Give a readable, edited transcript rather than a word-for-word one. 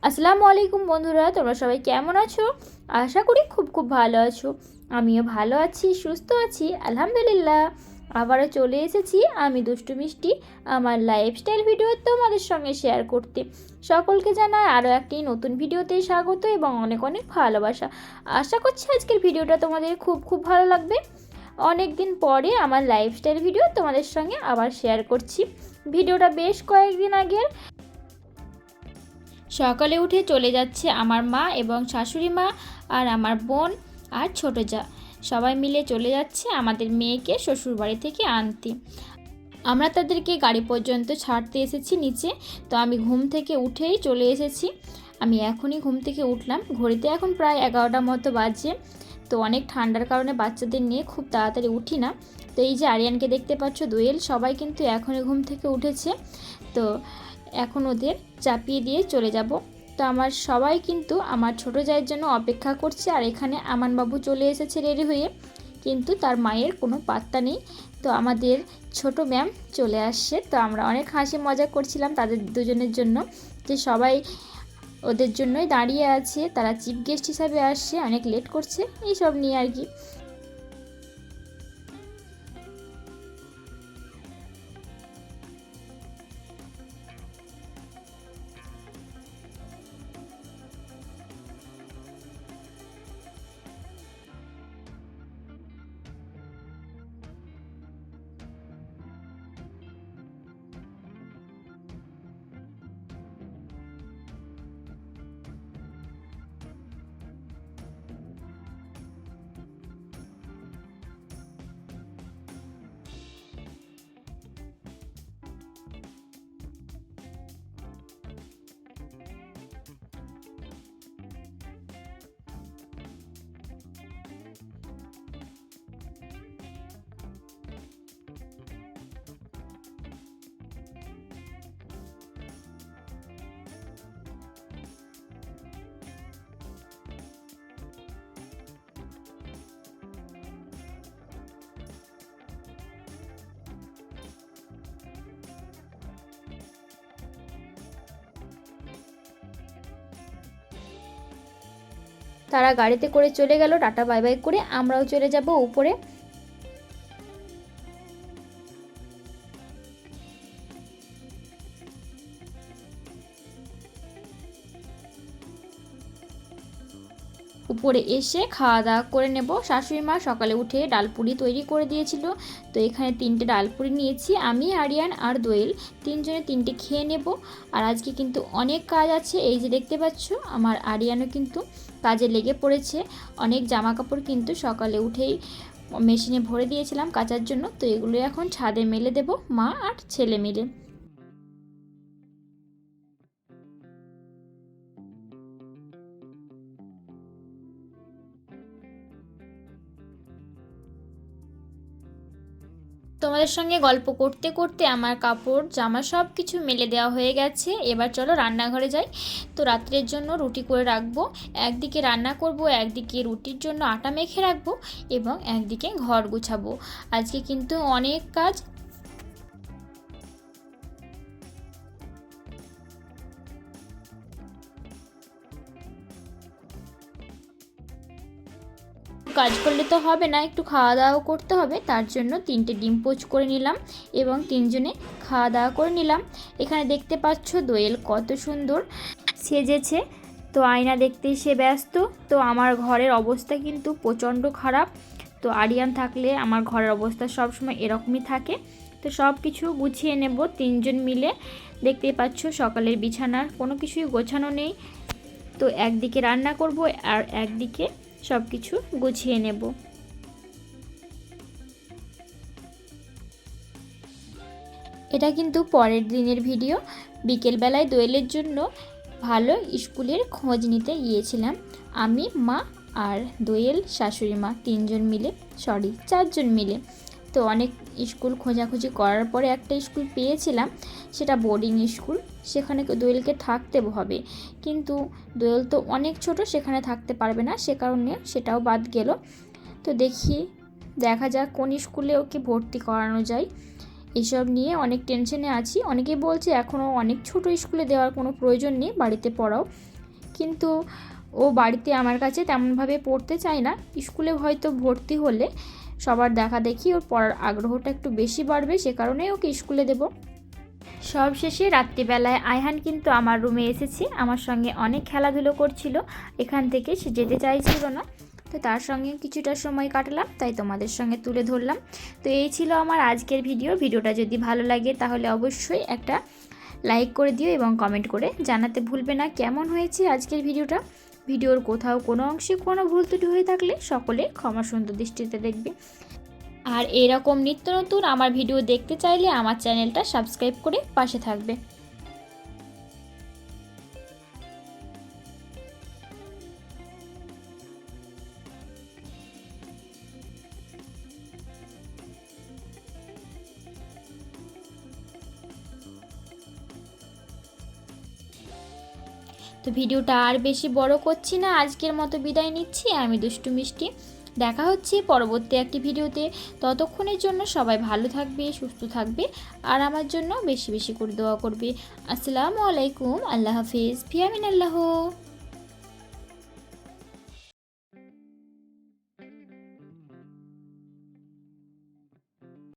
আসসালামু আলাইকুম বন্ধুরা, তোমরা সবাই কেমন আছো? আশা করি খুব খুব ভালো আছো। আমিও ভালো আছি, সুস্থ আছি, আলহামদুলিল্লাহ। আবারও চলে এসেছি আমি দুষ্টু মিষ্টি আমার লাইফস্টাইল ভিডিও তোমাদের সঙ্গে শেয়ার করতে। সকলকে জানাই আরও একটি নতুন ভিডিওতে স্বাগত এবং অনেক অনেক ভালোবাসা। আশা করছি আজকের ভিডিওটা তোমাদের খুব খুব ভালো লাগবে। অনেক দিন পরে আমার লাইফস্টাইল ভিডিও তোমাদের সঙ্গে আবার শেয়ার করছি। ভিডিওটা বেশ কয়েকদিন আগের। সকালে উঠে চলে যাচ্ছে আমার মা এবং শাশুড়ি মা আর আমার বোন আর ছোটো যা, সবাই মিলে চলে যাচ্ছে আমাদের মেয়েকে শ্বশুরবাড়ি থেকে আনতে। আমরা তাদেরকে গাড়ি পর্যন্ত ছাড়তে এসেছি নিচে। তো আমি ঘুম থেকে উঠেই চলে এসেছি। আমি এখনই ঘুম থেকে উঠলাম, ঘড়িতে এখন প্রায় 11টা মতো বাজে। তো অনেক ঠান্ডার কারণে বাচ্চাদের নিয়ে খুব তাড়াতাড়ি উঠি না। তো এই যে আরিয়ানকে দেখতে পাচ্ছ, দোয়েল, সবাই কিন্তু এখনই ঘুম থেকে উঠেছে। তো এখন ওদের চাপিয়ে দিয়ে চলে যাব। তো আমার সবাই কিন্তু আমার ছোটো জায়ের জন্য অপেক্ষা করছে। আর এখানে আমানবাবু চলে এসেছে রেডি হয়ে, কিন্তু তার মায়ের কোনো পাত্তা নেই। তো আমাদের ছোট ম্যাম চলে আসছে। তো আমরা অনেক হাসি মজা করছিলাম তাদের দুজনের জন্য, যে সবাই ওদের জন্যই দাঁড়িয়ে আছে, তারা চিফ গেস্ট হিসাবে আসছে, অনেক লেট করছে, এইসব নিয়ে আর কি। তারা গাড়িতে করে চলে গেল, টাটা বাই বাই করে। আমরাও চলে যাব উপরে। উপরে এসে খাওয়া দাওয়া করে নেব। শাশুড়ি মা সকালে উঠে ডালপুরি তৈরি করে দিয়েছিল। তো এখানে 3টে ডালপুরি নিয়েছি, আমি, আরিয়ান আর দোয়েল, তিনজনে 3টে খেয়ে নেব। আর আজকে কিন্তু অনেক কাজ আছে, এই যে দেখতে পাচ্ছ আমার আরিয়ানও কিন্তু কাজে লেগে পড়েছে। অনেক জামা কাপড় কিন্তু সকালে উঠেই মেশিনে ভরে দিয়েছিলাম কাচার জন্য। তো এগুলো এখন ছাদে মেলে দেব মা আর ছেলে মিলে। তোমাদের সঙ্গে গল্প করতে করতে আমার কাপড় জামা সব কিছু মেলে দেওয়া হয়ে গেছে। এবার চলো রান্নাঘরে যাই। তো রাত্রের জন্য রুটি করে রাখবো, একদিকে রান্না করব, একদিকে রুটির জন্য আটা মেখে রাখবো এবং একদিকে ঘর গুছাবো। আজকে কিন্তু অনেক কাজ। কাজ করলে তো হবে না, একটু খাওয়া দাওয়াও করতে হবে। তার জন্য 3টে ডিম পোচ করে নিলাম এবং তিনজনে খাওয়া দাওয়া করে নিলাম। এখানে দেখতে পাচ্ছ দোয়েল কত সুন্দর সেজেছে। তো আয়না দেখতে সে ব্যস্ত। তো আমার ঘরের অবস্থা কিন্তু প্রচণ্ড খারাপ। তো আরিয়ান থাকলে আমার ঘরের অবস্থা সবসময় এরকমই থাকে। তো সব কিছু গুছিয়ে নেব 3জন মিলে। দেখতেই পাচ্ছ সকালের বিছানার কোনো কিছুই গোছানো নেই। তো একদিকে রান্না করব আর একদিকে সব কিছু গুছিয়ে নেব। এটা কিন্তু পরের দিনের ভিডিও। বিকেলবেলায় দোয়েলের জন্য ভালো স্কুলের খোঁজ নিতে গিয়েছিলাম আমি, মা আর দোয়েল, শাশুড়ি মা, 3জন মিলে, 4জন মিলে। তো অনেক স্কুল খোঁজাখুঁজি করার পরে একটা স্কুল পেয়েছিলাম, সেটা বোর্ডিং স্কুল। সেখানে দোয়েলকে থাকতে হবে, কিন্তু দোয়েল তো অনেক ছোট, সেখানে থাকতে পারবে না, সে কারণে সেটাও বাদ গেল। তো দেখা যাক কোন স্কুলে ওকে ভর্তি করানো যায়। এসব নিয়ে অনেক টেনশনে আছি। অনেকেই বলছে এখনও অনেক ছোট স্কুলে দেওয়ার কোনো প্রয়োজন নেই, বাড়িতে পড়াও। কিন্তু ও বাড়িতে আমার কাছে তেমনভাবে পড়তে চায় না। স্কুলে হয়তো ভর্তি হলে সবার দেখা দেখি ওর পড়ার আগ্রহটা একটু বেশি বাড়বে, সে কারণেই ওকে স্কুলে দেব। সব শেষে রাত্রিবেলায় আয়হান কিন্তু আমার রুমে এসেছে, আমার সঙ্গে অনেক খেলাধুলো করছিল। এখান থেকে সে যেতে চাইছিল না, তো তার সঙ্গে কিছুটা সময় কাটালাম, তাই তোমাদের সঙ্গে তুলে ধরলাম। তো এই ছিল আমার আজকের ভিডিওটা যদি ভালো লাগে তাহলে অবশ্যই একটা লাইক করে দিও এবং কমেন্ট করে জানাতে ভুলবে না কেমন হয়েছে আজকের ভিডিওর কোথাও কোনো অংশে কোনো ভুল ত্রুটি হয়ে থাকলে সকলে ক্ষমা সুন্দর দৃষ্টিতে দেখবে। আর এরকম নিত্য নতুন আমার ভিডিও দেখতে চাইলে আমার চ্যানেলটা সাবস্ক্রাইব করে পাশে থাকবে। তো ভিডিওটা আর বেশি বড় করছি না, আজকের মতো বিদায় নিচ্ছি। আমি দুষ্টু মিষ্টি, দেখা হচ্ছে পরবর্তী একটি ভিডিওতে। ততক্ষণের জন্য সবাই ভালো থাকবে, সুস্থ থাকবে, আর আমার জন্য বেশি বেশি করে দোয়া করবে। আসসালামু আলাইকুম, আল্লাহ হাফিজ, ফি আমিনাল্লাহ।